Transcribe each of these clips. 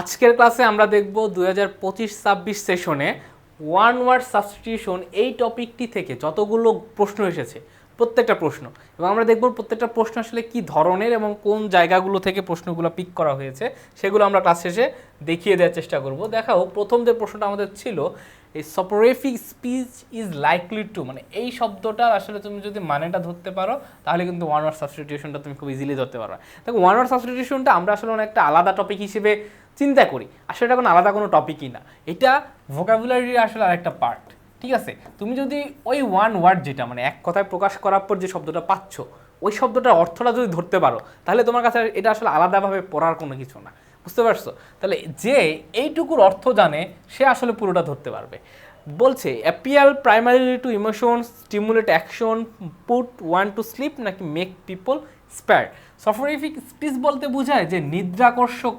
আজকের ক্লাসে আমরা দেখব 2025-26 সেশনে ওয়ান ওয়ার্ড সাবস্টিটিউশন এই টপিকটি থেকে যতগুলো প্রশ্ন এসেছে প্রত্যেকটা প্রশ্ন, এবং আমরা দেখব প্রত্যেকটা প্রশ্ন আসলে কি ধরনের এবং কোন জায়গাগুলো থেকে প্রশ্নগুলো পিক করা হয়েছে সেগুলো আমরা ক্লাস শেষে দেখিয়ে দেওয়ার চেষ্টা করব। দেখাও প্রথম যে প্রশ্নটা আমাদের ছিল, এই সপোরেফিক স্পিচ ইজ লাইকলি টু, মানে এই শব্দটার আসলে তুমি যদি মানেটা ধরতে পারো তাহলে কিন্তু ওয়ান ওয়ার্ড সাবস্টিটিউশনটা তুমি খুব ইজিলি ধরতে পারো। দেখো ওয়ান ওয়ার্ড সাবস্টিটিউশনটা আমরা আসলে অনেকটা আলাদা টপিক হিসেবে চিন্তা করি, আসলে এটা কোনো আলাদা কোনো টপিকই না, এটা ভোকাবুলারির আসলে আরেকটা পার্ট। ঠিক আছে, তুমি যদি ওই ওয়ান ওয়ার্ড যেটা মানে এক কথায় প্রকাশ করার পর যে শব্দটা পাচ্ছ ওই শব্দটার অর্থটা যদি ধরতে পারো তাহলে তোমার কাছে এটা আসলে আলাদাভাবে পড়ার কোনো কিছু না, বুঝতে পারছো? তাহলে যে এইটুকুর অর্থ জানে সে আসলে পুরোটা ধরতে পারবে। বলছে appeal primarily to emotion, stimulate action, put one to sleep, নাকি make people spur. Soporific speech বলতে বোঝায় যে নিদ্রাকর্ষক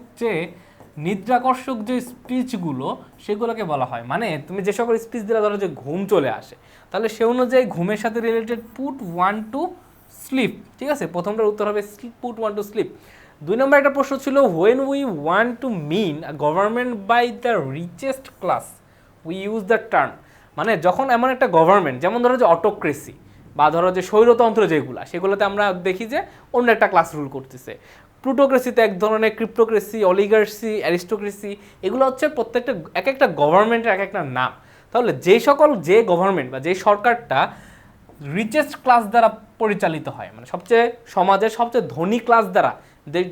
যে স্পিচগুলো সেগুলোকে বলা হয়, মানে তুমি যে সকল স্পিচ দিলে ধরো যে ঘুম চলে আসে তাহলে সে অনুযায়ী ঘুমের সাথে related put one to sleep. ঠিক আছে, প্রথমটার উত্তর হবে পুট ওয়ান টু স্লিপ। 2 নম্বর একটা প্রশ্ন ছিল when we want to mean a government by the richest class we use the term, মানে যখন এমন একটা গভর্নমেন্ট যেমন ধরো যে অটোক্রেসি বা ধরো যে স্বৈরতন্ত্র যেগুলো সেগুলোতে আমরা দেখি যে অন্য একটা ক্লাস রুল করতেছে। প্লুটোক্রেসিতে এক ধরনের, ক্রিপ্টোক্রেসি, অলিগার্সি, অ্যারিস্টোক্রেসি, এগুলো হচ্ছে প্রত্যেকটা এক একটা গভর্নমেন্টের এক একটা নাম। তাহলে যে গভর্নমেন্ট বা যে সরকারটা রিচেস্ট ক্লাস দ্বারা পরিচালিত হয়, মানে সমাজের সবচেয়ে ধনী ক্লাস দ্বারা,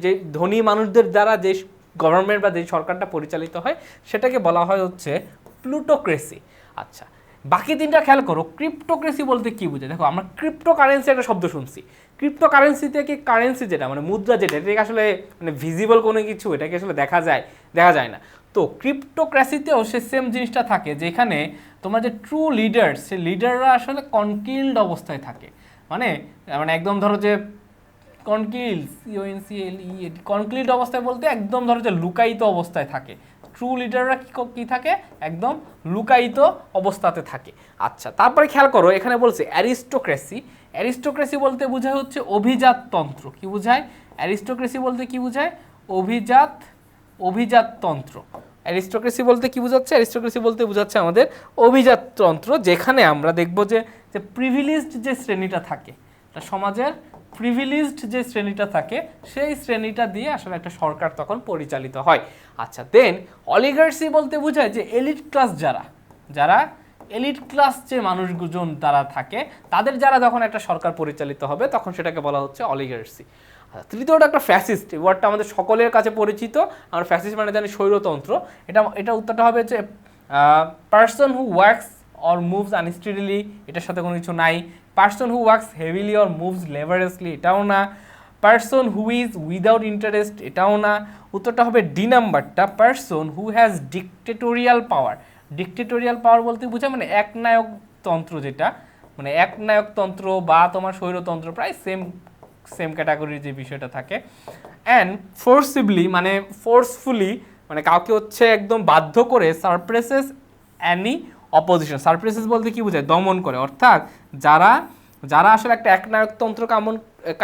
যে ধনী মানুষদের দ্বারা যে গভর্নমেন্ট বা যে সরকারটা পরিচালিত হয় সেটাকে বলা হয় হচ্ছে প্লুটোক্রেসি। আচ্ছা, বাকি তিনটা খেয়াল করো। ক্রিপ্টোক্রেসি বলতে কি বোঝায়? দেখো আমরা ক্রিপ্টোকারেন্সি একটা শব্দ শুনছি। ক্রিপ্টোকারেন্সি থেকে কারেন্সি যেটা মানে মুদ্রা যেটা, এটাকে আসলে মানে ভিজিবল কোনো কিছু, এটাকে আসলে দেখা যায় না। তো ক্রিপ্টোক্রেসিতেও সে সেম জিনিসটা থাকে, যেখানে তোমার যে ট্রু লিডার, সে লিডাররা আসলে কনকিল্ড অবস্থায় থাকে, মানে একদম ধরো যে কনক্লিট অবস্থায় বলতে একদম ধরো যে লুকায়িত অবস্থায় থাকে। ট্রু লিডাররা কি থাকে? একদম লুকায়িত অবস্থাতে থাকে। আচ্ছা, তারপরে খেয়াল করো এখানে বলছে অ্যারিস্টোক্রেসি। অ্যারিস্টোক্রেসি বলতে বোঝায় হচ্ছে অভিজাততন্ত্র। কি বোঝায়? অ্যারিস্টোক্রেসি বলতে কি বোঝায়? অভিজাততন্ত্র। অ্যারিস্টোক্রেসি বলতে কি বোঝাচ্ছে? অ্যারিস্টোক্রেসি বলতে বোঝাচ্ছে আমাদের অভিজাততন্ত্র, যেখানে আমরা দেখব যে প্রিভিলেজড যে শ্রেণীটা থাকে সমাজের, প্রিভিলেজড যে শ্রেণীটা থাকে সেই শ্রেণীটা দিয়ে আসলে একটা সরকার তখন পরিচালিত হয়। আচ্ছা, দেন অলিগার্সি বলতে বোঝায় যে এলিট ক্লাস, যারা এলিট ক্লাস যে মানুষজন তারা থাকে তাদের যারা যখন একটা সরকার পরিচালিত হবে তখন সেটাকে বলা হচ্ছে অলিগার্সি। আচ্ছা, তৃতীয়টা একটা ফ্যাসিস্ট। এই ওয়ার্ডটা আমাদের সকলের কাছে পরিচিত। আমরা ফ্যাসিস্ট মানে জানি স্বৈরতন্ত্র। এটা উত্তরটা হবে যে person who works or moves unsteadily, এটার সাথে কোনো কিছু নাই। Person who works heavily or moves laboriously, এটাও না। Person who is without interest, এটাও না। উত্তরটা হবে ডি নাম্বারটা, person who has dictatorial power. Dictatorial power বলতে বোঝায় মানে একনায়কতন্ত্র, যেটা মানে একনায়কতন্ত্র বা তোমার স্বৈরতন্ত্র প্রায় সেম ক্যাটাগরির যে বিষয়টা থাকে। অ্যান্ড ফোর্সিবলি মানে ফোর্সফুলি, মানে কাউকে হচ্ছে একদম বাধ্য করে সারপ্রেসেস অ্যানি অপোজিশন। সারপ্রেসেস বলতে কি বোঝায়? দমন করে, অর্থাৎ যারা আসলে একটা একনায়কতন্ত্র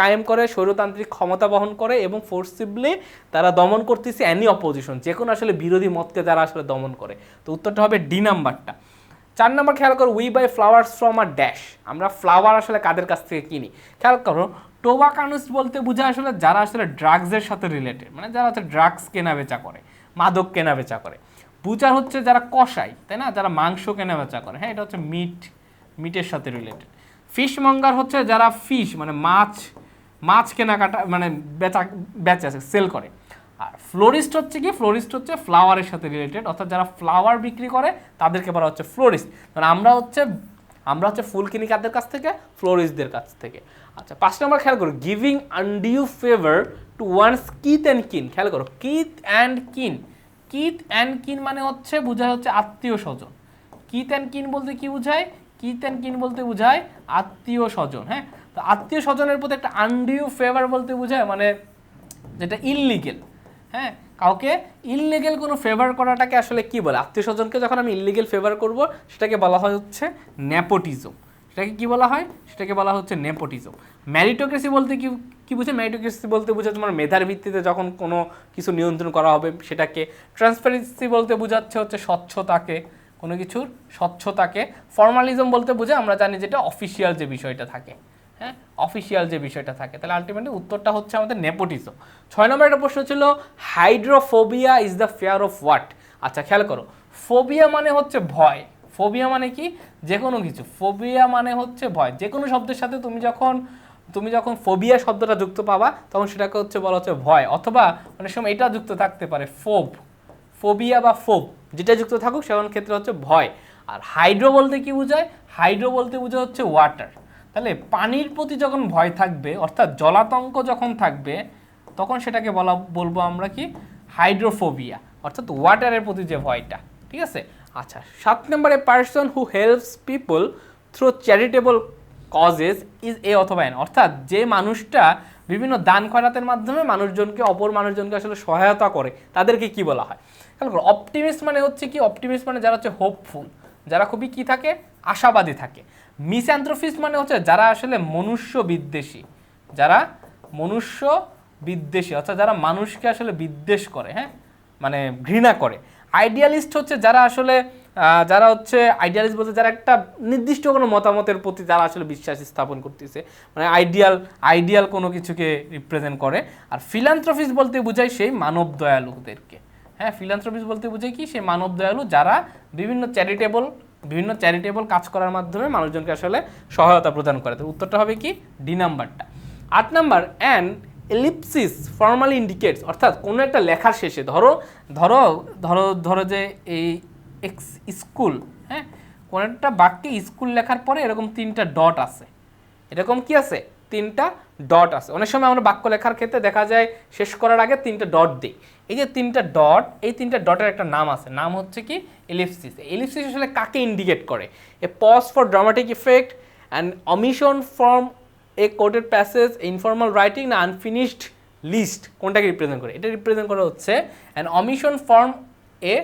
কায়েম করে, স্বৈরতান্ত্রিক ক্ষমতা বহন করে এবং ফোর্সিবলি তারা দমন করতেছে অ্যানি অপোজিশন, যে কোনো আসলে বিরোধী মতকে তারা আসলে দমন করে। তো উত্তরটা হবে ডি নাম্বারটা। 4 নম্বর খেয়াল করো, we by flowers from a dash. আমরা ফ্লাওয়ার আসলে কাদের কাছ থেকে কিনি? খেয়াল করো, টোবাকানুস বলতে বোঝায় আসলে যারা আসলে ড্রাগসের সাথে রিলেটেড, মানে যারা হচ্ছে ড্রাগস কেনা বেচা করে, মাদক কেনা বেচা করে। বুচার হচ্ছে যারা কষাই, তাই না, যারা মাংস কেনা বেচা করে, হ্যাঁ এটা হচ্ছে মিটের সাথে রিলেটেড। ফিশ মঙ্গার হচ্ছে যারা ফিশ মানে মাছ কেনাকাটা মানে বেচা সেল করে। আর ফ্লোরিস্ট হচ্ছে কি? ফ্লোরিস্ট হচ্ছে ফ্লাওয়ারের সাথে রিলেটেড, অর্থাৎ যারা ফ্লাওয়ার বিক্রি করে তাদেরকে বলা হচ্ছে ফ্লোরিস্ট। মানে আমরা হচ্ছে ফুল কিনি কাদের কাছ থেকে? ফ্লোরিস্টদের কাছ থেকে। আচ্ছা, 5 নম্বর খেয়াল করো, giving undue favour to one's kith and kin. খেয়াল করো, কিথ অ্যান্ড কিন মানে হচ্ছে বোঝায় হচ্ছে আত্মীয় স্বজন। কিথ অ্যান্ড কিন বলতে কি বোঝায়? কিথ অ্যান্ড কিন বলতে বোঝায় আত্মীয় স্বজন। হ্যাঁ, তো আত্মীয় স্বজনের প্রতি একটা আনডিউ ফেভার বলতে বোঝায় মানে যেটা ইললিগেল। হ্যাঁ, কাউকে ইললিগেল কোনো ফেভার করাটাকে আসলে কি বলে? আত্মীয় স্বজনকে যখন আমি ইললিগেল ফেভার করব সেটাকে বলা হয় হচ্ছে নেপোটিজম। সেটাকে কি বলা হয়? সেটাকে বলা হচ্ছে নেপোটিজম। ম্যারিটোক্রেসি বলতে কি বুঝে? ম্যারিটোক্রেসি বলতে বুঝে তোমার মেধার ভিত্তিতে যখন কোনো কিছু নিয়ন্ত্রণ করা হবে সেটাকে। ট্রান্সপারেন্সি বলতে বোঝাচ্ছে হচ্ছে স্বচ্ছতাকে, কোনো কিছুর স্বচ্ছতাকে। ফর্মালিজম বলতে বুঝে আমরা জানি যেটা অফিসিয়াল যে বিষয়টা থাকে, হ্যাঁ, অফিসিয়াল যে বিষয়টা থাকে। তাহলে আলটিমেটলি উত্তরটা হচ্ছে আমাদের নেপোটিজম। 6 নম্বর একটা প্রশ্ন ছিল hydrophobia is the fear of what? আচ্ছা খেয়াল করো, ফোবিয়া মানে হচ্ছে ভয়। ফোবিয়া মানে কি? যে কোনো কিছু। ফোবিয়া মানে হচ্ছে ভয়। যে কোনো শব্দের সাথে তুমি যখন ফোবিয়া শব্দটা যুক্ত পাবা তখন সেটাকে হচ্ছে বলা হচ্ছে ভয়, অথবা অনেক সময় এটা যুক্ত থাকতে পারে ফোব, ফোবিয়া বা ফোব, যেটা যুক্ত থাকুক সেমন ক্ষেত্রে হচ্ছে ভয়। আর হাইড্রো বলতে কি বোঝায়? হাইড্রো বলতে বোঝায় হচ্ছে ওয়াটার। তাহলে পানির প্রতি যখন ভয় থাকবে, অর্থাৎ জলাতঙ্ক যখন থাকবে, তখন সেটাকে বলবো আমরা কি? হাইড্রোফোবিয়া, অর্থাৎ ওয়াটারের প্রতি যে ভয়টা। ঠিক আছে? আচ্ছা 7 নম্বরে person who helps people through charitable causes is a অথবা এন, অর্থাৎ যে মানুষটা বিভিন্ন দান খয়রাতের মাধ্যমে অপর মানুষজনকে আসলে সহায়তা করে তাদেরকে কি বলা হয়? অপটিমিস্ট মানে হচ্ছে কি? অপটিমিস্ট মানে যারা হচ্ছে হোপফুল, যারা খুবই কি থাকে? আশাবাদী থাকে। মিসঅ্যান্থ্রোপিস্ট মানে হচ্ছে যারা আসলে মনুষ্য বিদ্বেষী, অর্থাৎ যারা মানুষকে আসলে বিদ্বেষ করে, হ্যাঁ, মানে ঘৃণা করে। আইডিয়ালিস্ট হচ্ছে যারা হচ্ছে আইডিয়ালিস্ট বলতে যারা একটা নির্দিষ্ট কোনো মতামতের প্রতি যারা আসলে বিশ্বাস স্থাপন করতেছে, মানে আইডিয়াল কোনো কিছুকে রিপ্রেজেন্ট করে। আর ফিলান্থ্রপিস্ট বলতে বোঝায় সেই মানব দয়ালুদেরকে, হ্যাঁ, ফিলান্থ্রপিস্ট বলতে বোঝায় কি? সেই মানব দয়ালু যারা বিভিন্ন চ্যারিটেবল কাজ করার মাধ্যমে মানুষজনকে আসলে সহায়তা প্রদান করে। তো উত্তরটা হবে কি? ডি নাম্বারটা। 8 number, an ellipsis formally indicates, অর্থাৎ কোনো একটা লেখার শেষে ধরো যে এই স্কুল, হ্যাঁ, কোনো একটা বাক্যে স্কুল লেখার পরে এরকম 3টা ডট আছে। এরকম কি আছে? 3টা ডট আছে। অনেক সময় আমরা বাক্য লেখার ক্ষেত্রে দেখা যায় শেষ করার আগে 3টা ডট দিই। এই যে 3টা ডট, এই 3টা ডটের একটা নাম আছে, নাম হচ্ছে কি? এলিপসিস। এলিপসিস আসলে কাকে ইন্ডিকেট করে? A pause for dramatic effect, and omission from a quoted passage, informal writing না আনফিনিশড লিস্ট, কোনটাকে রিপ্রেজেন্ট করে? এটা রিপ্রেজেন্ট করা হচ্ছে an omission form a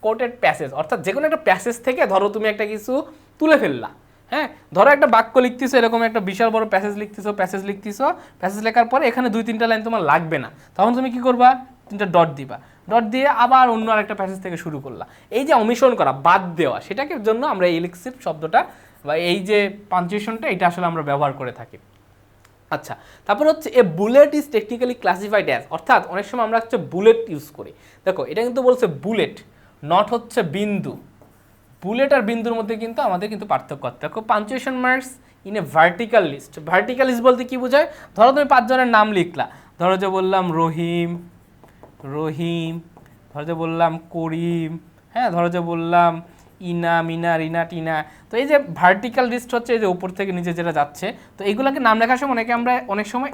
quoted passage, অর্থাৎ যে কোনো একটা প্যাসেজ থেকে ধরো তুমি একটা কিছু তুলে ফেললা, হ্যাঁ, ধরো একটা বাক্য লিখতেছো, এরকম একটা বিশাল বড় প্যাসেজ লিখতেছো, প্যাসেজ লেখার পরে এখানে 2-3টা লাইন তোমার লাগবে না, তখন তুমি কি করবা? 3টা ডট দিবা, ডট দিয়ে আবার অন্য আরেকটা প্যাসেজ থেকে শুরু করলা। এই যে অমিশন করা, বাদ দেওয়া, সেটাকে জন্য আমরা এলিপসিস শব্দটা বা এই যে পাঞ্চুয়েশনটা এটা আসলে আমরা ব্যবহার করে থাকি। আচ্ছা, তারপর হচ্ছে a bullet is technically classified as, অর্থাৎ অনেক সময় আমরা হচ্ছে বুলেট ইউজ করি। দেখো এটা কিন্তু বলছে বুলেট, নট হচ্ছে বিন্দু। বুলেট আর বিন্দুর মধ্যে কিন্তু আমাদের কিন্তু পার্থক্য আছে। দেখো punctuation marks in a vertical list. Vertical list বলতে কি বোঝায়? ধরো তুমি 5 জনের নাম লিখলা, ধরো যে বললাম রহিম, ধরো যে বললাম করিম, হ্যাঁ, ধরো যে বললাম ইনা, মিনা, রিনা, টিনা। তো এই যে ভার্টিক্যাল লিস্ট হচ্ছে এই যে উপর থেকে নিচে যেটা যাচ্ছে, তো এইগুলোকে নাম লেখার সময় আমরা অনেক সময়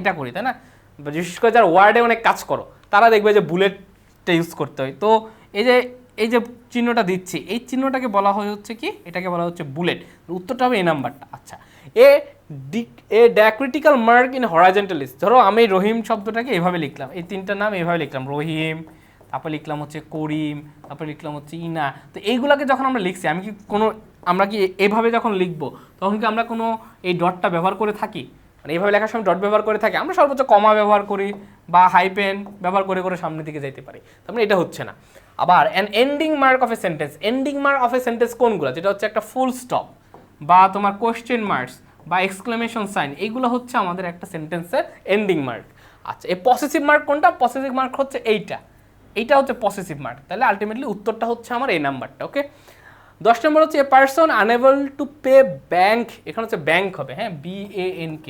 এটা করি, তাই না? বিশেষ করে যারা ওয়ার্ডে অনেক কাজ করো তারা দেখবে যে বুলেটটা ইউজ করতে হয়। তো এই যে চিহ্নটা দিচ্ছি, এই চিহ্নটাকে বলা হয় হচ্ছে কি? এটাকে বলা হচ্ছে বুলেট। উত্তরটা হবে এই নাম্বারটা। আচ্ছা, এ ডায়াক্রিটিক্যাল মার্ক ইন হরাইজন্টাল লিস্ট। ধরো আমি রহিম শব্দটাকে এভাবে লিখলাম, এই 3টা নাম এভাবে লিখলাম, রহিম, তারপর লিখলাম হচ্ছে করিম, তারপর লিখলাম হচ্ছে ইনা। তো এইগুলোকে যখন আমরা লিখছি, আমরা কি এভাবে যখন লিখবো তখন কি আমরা কোনো এই ডটটা ব্যবহার করে থাকি? মানে এইভাবে লেখার সময় ডট ব্যবহার করে থাকি? আমরা সর্বোচ্চ কমা ব্যবহার করি বা হাইপেন ব্যবহার করে সামনের দিকে যাইতে পারি। তার মানে এটা হচ্ছে না। আবার an ending mark of a sentence, ending mark of a sentence কোনগুলো? যেটা হচ্ছে একটা ফুল স্টপ বা তোমার কোয়েশ্চেন মার্কস বা এক্সক্লেমেশন সাইন, এইগুলো হচ্ছে আমাদের একটা সেন্টেন্সের এন্ডিং মার্ক। আচ্ছা, এই পসেসিভ মার্ক কোনটা? পসেসিভ মার্ক হচ্ছে এইটা হচ্ছে পসেসিভ মার্ক। তাহলে আলটিমেটলি উত্তরটা হচ্ছে আমার এই নাম্বারটা। ওকে, 10 নম্বর হচ্ছে a person unable to pay bank, এখানে হচ্ছে ব্যাংক হবে, হ্যাঁ, BANK,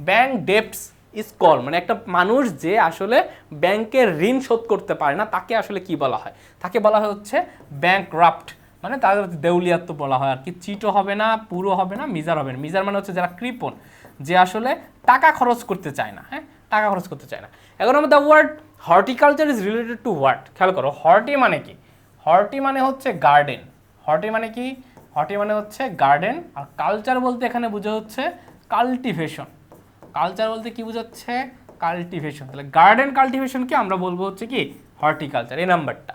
ব্যাংক ডেপটস ইজ কল, মানে একটা মানুষ যে আসলে ব্যাংকের ঋণ শোধ করতে পারে না তাকে আসলে কি বলা হয়? তাকে বলা হয় হচ্ছে ব্যাংকরাপ্ট, মানে তাদের দেউলিয়াত্ব বলা হয় আর কি। চিটও হবে না, পুরো হবে না, মিজার হবে না। মিজার মানে হচ্ছে যারা কৃপণ, যে আসলে টাকা খরচ করতে চায় না, হ্যাঁ, টাকা খরচ করতে চায় না। এখন আমরা the word horticulture is related to what? খেয়াল করো, হর্টি মানে কি? হর্টি মানে হচ্ছে গার্ডেন। হর্টি মানে কি? হর্টি মানে হচ্ছে গার্ডেন। আর কালচার বলতে এখানে বোঝা হচ্ছে কাল্টিভেশন। কালচার বলতে কি বোঝাচ্ছে? কাল্টিভেশন। তাহলে গার্ডেন কাল্টিভেশনকে আমরা বলবো হচ্ছে কি? হর্টিকালচার, এই নাম্বারটা।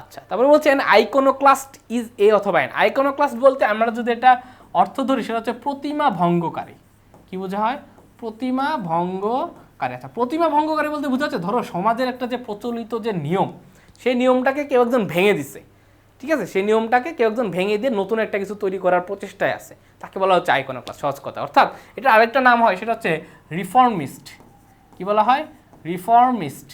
আচ্ছা, তারপরে বলছে এন আইকোনোক্লাস্ট ইজ এ অথবা এন। আইকোনোক্লাস্ট বলতে আমরা যদি এটা অর্থ ধরি সেটা হচ্ছে প্রতিমা ভঙ্গকারী। কি বোঝা হয়? প্রতিমা ভঙ্গকারী। আচ্ছা, প্রতিমা ভঙ্গকারী বলতে বোঝা যাচ্ছে ধরো সমাজের একটা যে প্রচলিত যে নিয়ম, সেই নিয়মটাকে কেউ একজন ভেঙে দিছে, ঠিক আছে, সেই নিয়মটাকে কেউ একজন ভেঙে দিয়ে নতুন একটা কিছু তৈরি করার প্রচেষ্টায় আছে, তাকে বলা হচ্ছে আইকোনোক্লাস্ট, সহজ কথা। অর্থাৎ এটা আরেকটা নাম হয়, সেটা হচ্ছে রিফর্মিস্ট। কি বলা হয়? রিফর্মিস্ট,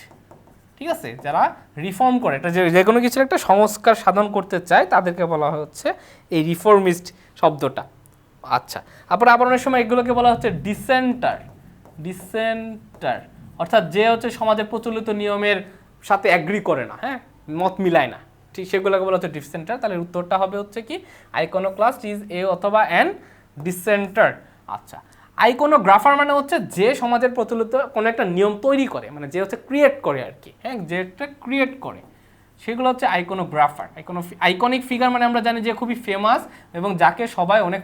ঠিক আছে, যারা রিফর্ম করে, এটা যে কোনো কিছুর একটা সংস্কার সাধন করতে চায় তাদেরকে বলা হচ্ছে এই রিফর্মিস্ট শব্দটা। আচ্ছা, আবার অনেক সময় এগুলোকে বলা হচ্ছে ডিসেন্টার। ডিসেন্টার অর্থাৎ যে হচ্ছে সমাজের প্রচলিত নিয়মের সাথে অ্যাগ্রি করে না, হ্যাঁ, মত মিলায় না, ঠিক, সেগুলোকে বলা হচ্ছে ডিসেন্টার। তাহলে উত্তরটা হবে হচ্ছে কি আইকোনোক্লাস্ট ইজ এ অথবা অ্যান ডিসেন্টার। আচ্ছা, আইকোনোগ্রাফার মানে হচ্ছে যে সমাজের প্রচলিত কোনো একটা নিয়ম তৈরি করে, মানে যে হচ্ছে ক্রিয়েট করে আর কি, হ্যাঁ, যেটা ক্রিয়েট করে সেগুলো হচ্ছে আইকোনোগ্রাফার। আইকনিক ফিগার মানে আমরা জানি যে খুবই ফেমাস এবং যাকে সবাই অনেক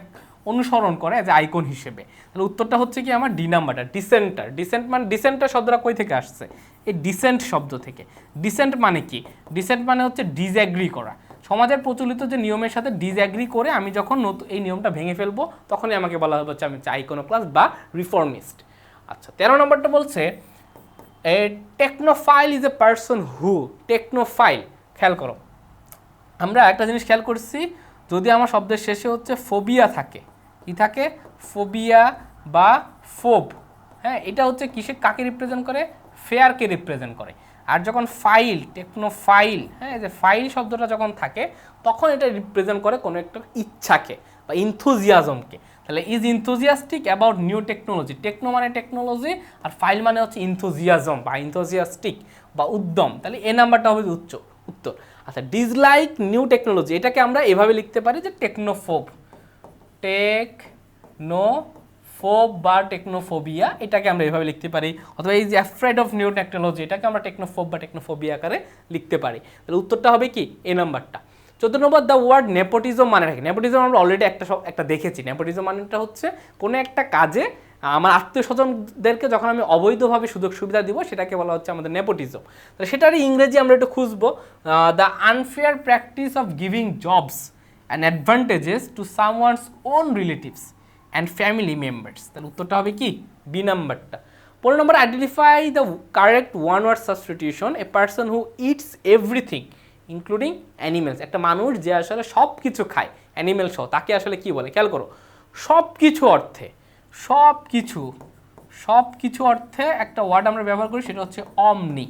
অনুসরণ করে যে আইকন হিসেবে। তাহলে উত্তরটা হচ্ছে কি আমার ডি নাম্বারটা, ডিসেন্টার। ডিসেন্টার শব্দটা কই থেকে আসছে? এই ডিসেন্ট শব্দ থেকে। ডিসেন্ট মানে কি? ডিসেন্ট মানে হচ্ছে ডিসঅ্যাগ্রি করা, সমাজের প্রচলিত যে নিয়মের সাথে ডিসঅ্যাগ্রি করে আমি যখন এই নিয়মটা ভেঙে ফেলবো তখনই আমাকে বলা হচ্ছে আমি আইকোনোক্লাস্ট বা রিফর্মিস্ট। আচ্ছা, 13 নম্বরটা বলছে এ টেকনোফাইল ইজ এ পারসন হু। টেকনোফাইল, খেয়াল করো, আমরা একটা জিনিস খেয়াল করছি, যদি আমার শব্দের শেষে হচ্ছে ফোবিয়া থাকে, কি থাকে? ফোবিয়া বা ফোব, হ্যাঁ, এটা হচ্ছে কিসে, কাকে রিপ্রেজেন্ট করে? ফেয়ারকে রিপ্রেজেন্ট করে। আর যখন ফাইল, টেকনোফাইল, হ্যাঁ, যে ফাইল শব্দটা যখন থাকে তখন এটা রিপ্রেজেন্ট করে কোনো একটা ইচ্ছাকে বা ইনথুজিয়াজমকে। তাহলে is enthusiastic about new technology. Techno মানে টেকনোলজি আর ফাইল মানে হচ্ছে ইনথুজিয়াজম বা ইনথুজিয়াস্টিক বা উদ্যম। তাহলে এ নাম্বারটা হবে উত্তর। আচ্ছা, ডিসলাইক নিউ টেকনোলজি, এটাকে আমরা এভাবে লিখতে পারি যে টেকনোফোব। টেকনোফোব বা টেকনোফোবিয়া, এটাকে আমরা এভাবে লিখতে পারি। অথবা এই যে অ্যাফ্রেড অফ নিউ টেকনোলজি, এটাকে আমরা টেকনোফোব বা টেকনোফোবিয়া আকারে লিখতে পারি। তাহলে উত্তরটা হবে কি এ নাম্বারটা। 14 নম্বর, দ্য ওয়ার্ড নেপোটিজম মানে রাখি। নেপোটিজম আমরা অলরেডি একটা দেখেছি। নেপোটিজম মানেটা হচ্ছে কোনো একটা কাজে আমার আত্মীয় স্বজনদেরকে যখন আমি অবৈধভাবে সুযোগ সুবিধা দিব সেটাকে বলা হচ্ছে আমাদের নেপোটিজম। তাহলে সেটারই ইংরেজি আমরা একটু খুঁজবো, the unfair practice of giving jobs and advantages to someone's own relatives and family members. তাহলে উত্তরটা হবে কি বি নাম্বারটা। 15 নম্বর, identify the correct one word substitution. A person who eats everything including animals. একটা মানুষ যে আসলে সব কিছু খায়, অ্যানিমেল সহ, তাকে আসলে কি বলে? খেয়াল করো, সব কিছু অর্থে, সব কিছু অর্থে একটা ওয়ার্ড আমরা ব্যবহার করি, সেটা হচ্ছে অমনি।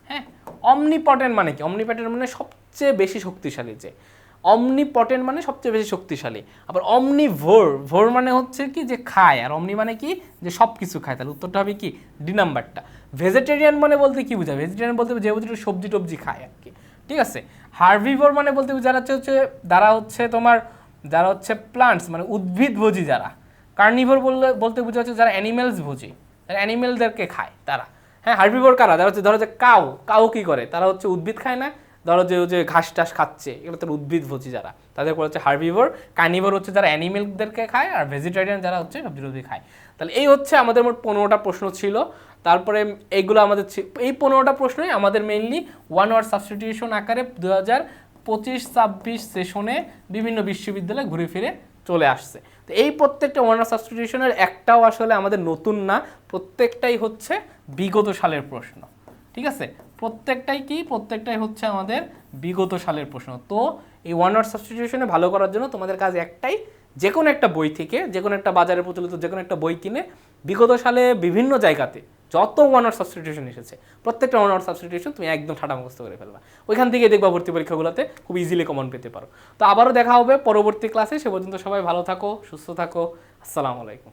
হ্যাঁ, অমনিপটেন্ট মানে কি? অমনিপটেন্ট মানে সবচেয়ে বেশি শক্তিশালী। যে অমনিপটেন্ট মানে সবচেয়ে বেশি শক্তিশালী। আবার ভোর মানে হচ্ছে কি যে খায়, আর অমনি মানে কি যে সব কিছু খায়। তাহলে উত্তরটা হবে কি ডি নাম্বারটা। ভেজিটেরিয়ান মানে বলতে কি বোঝায়? ভেজিটেরিয়ান বলতে যে সবজি টবজি খায় আর কি, ঠিক আছে। হার্বিভোর মানে বলতে যারা হচ্ছে প্লান্টস মানে উদ্ভিদভোজী যারা। কার্নিভোর বলতে বোঝা হচ্ছে যারা অ্যানিমেলস ভোজী, যারা অ্যানিমেলদেরকে খায় তারা। হ্যাঁ, হার্বিভোর কারা? যারা হচ্ছে ধরো যে কাউ কি করে? তারা হচ্ছে উদ্ভিদ খায় না, ধরো যে ঘাস টাস খাচ্ছে, এগুলো তো উদ্ভিদভোজী যারা, তাদের হচ্ছে হার্বিভোর। কার্নিভোর হচ্ছে যারা অ্যানিমেলদেরকে খায়, আর ভেজিটেরিয়ান যারা হচ্ছে সবজি টবজি খায়। তাহলে এই হচ্ছে আমাদের মোট 15টা প্রশ্ন ছিল। তারপরে এইগুলো আমাদের এই 15টা প্রশ্নই আমাদের মেইনলি ওয়ান ওয়ার্ড সাবস্টিটিউশন আকারে 2025-26 সেশনে বিভিন্ন বিশ্ববিদ্যালয়ে ঘুরে ফিরে চলে আসছে। তো এই প্রত্যেকটা ওয়ান ওয়ার্ড সাবস্টিটিউশনের একটাও আসলে আমাদের নতুন না, প্রত্যেকটাই হচ্ছে বিগত সালের প্রশ্ন, ঠিক আছে। প্রত্যেকটাই হচ্ছে আমাদের বিগত সালের প্রশ্ন। তো এই ওয়ান ওয়ার্ড সাবস্টিটিউশনে ভালো করার জন্য তোমাদের কাজ একটাই, যে কোনো একটা বই থেকে, যে কোনো একটা বাজারে প্রচলিত যে কোনো একটা বই কিনে বিগত সালে বিভিন্ন জায়গাতে যত ওয়ান ওয়ার্ড সাবস্টিটিউশন এসেছে প্রত্যেকটা ওয়ান ওয়ার্ড সাবস্টিটিউশন তুমি একদম ঠাটা মুখস্থ করে ফেলবা। ওইখান থেকে দেখবা ভর্তি পরীক্ষাগুলোতে খুব ইজিলি কমন পেতে পারো। তো আবারও দেখা হবে পরবর্তী ক্লাসে। সে পর্যন্ত সবাই ভালো থাকো, সুস্থ থাকো। আসসালামু আলাইকুম।